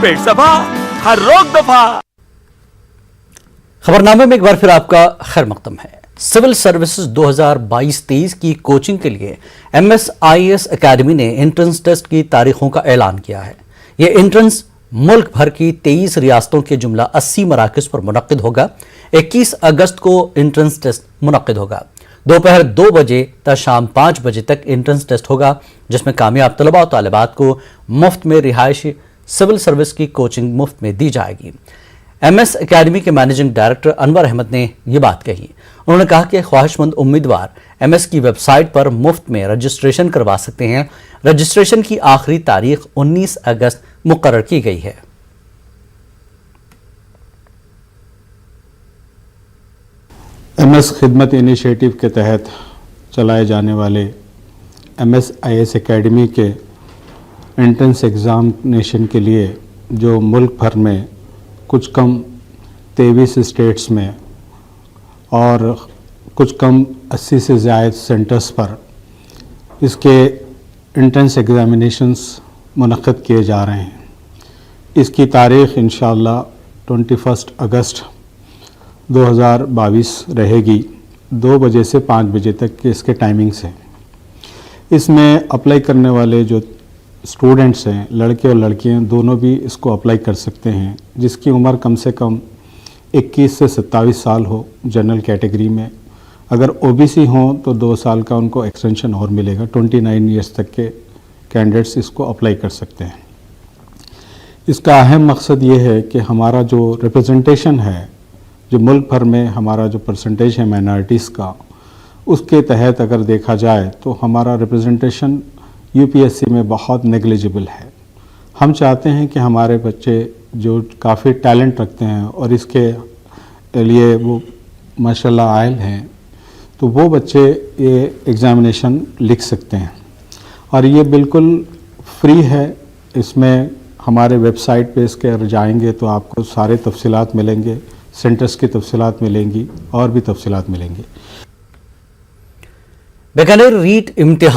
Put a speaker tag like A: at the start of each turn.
A: पेट सफा, हर रोग दफा।
B: खबरनामे में एक बार फिर आपका खैर मकदम है। सिविल सर्विसेज 2022-23 की कोचिंग के लिए MSIS एकेडमी ने एंट्रेंस टेस्ट की तारीखों का ऐलान किया है। ये एंट्रेंस मुल्क भर की 23 रियासतों के जुमला 80 मराकज़ पर मुनक्किद होगा। 21 अगस्त को एंट्रेंस टेस्ट मुनक्किद होगा। दोपहर 2 बजे तक शाम 5 बजे तक एंट्रेंस टेस्ट होगा, जिसमें कामयाब तलबा और तालिबात को मुफ्त में रिहायशी सिविल सर्विस की कोचिंग मुफ्त में दी जाएगी। MS एकेडमी के मैनेजिंग डायरेक्टर अनवर अहमद ने ये बात कही। उन्होंने कहा कि ख्वाहिशमंद उम्मीदवार MS की वेबसाइट पर मुफ्त में रजिस्ट्रेशन करवा सकते हैं। रजिस्ट्रेशन की आखिरी तारीख 19 अगस्त मुकर्रर की गई है।
C: MS खिदमत इनिशिएटिव के तहत चलाए जाने वाले MSIS एकेडमी के एंट्रेंस एग्ज़ामिनेशन के लिए जो मुल्क भर में कुछ कम 23 स्टेट्स में और कुछ कम 80 से ज़्यादा सेंटर्स पर इसके एंट्रेंस एग्ज़ामिनेशंस मुनक़्क़िद किए जा रहे हैं। इसकी तारीख़ इंशाअल्लाह 21 अगस्त 2022 रहेगी। 2 बजे से 5 बजे तक के इसके टाइमिंग्स हैं। इसमें अप्लाई करने वाले जो स्टूडेंट्स हैं, लड़के और लड़कियां दोनों भी इसको अप्लाई कर सकते हैं, जिसकी उम्र कम से कम 21 से 27 साल हो जनरल कैटेगरी में। अगर OBC हों तो 2 साल का उनको एक्सटेंशन और मिलेगा। 29 ईयर्स तक के कैंडिडेट्स इसको अप्लाई कर सकते हैं। इसका अहम मकसद ये है कि हमारा जो रिप्रेजेंटेशन है, जो मुल्क भर में हमारा जो परसेंटेज है माइनॉरिटीज़ का, उसके तहत अगर देखा जाए तो हमारा रिप्रेजेंटेशन UPSC में बहुत नेग्लिजिबल है। हम चाहते हैं कि हमारे बच्चे जो काफ़ी टैलेंट रखते हैं और इसके लिए वो माशाल्लाह आयल हैं, तो वो बच्चे ये एग्ज़ामिनेशन लिख सकते हैं और ये बिल्कुल फ्री है। इसमें हमारे वेबसाइट पे इसके अगर जाएंगे तो आपको सारे तफसीलात मिलेंगे, सेंटर्स की तफसीलात मिलेंगी और भी तफसीलात मिलेंगी।
B: बीकानेर रीट इम्तिहान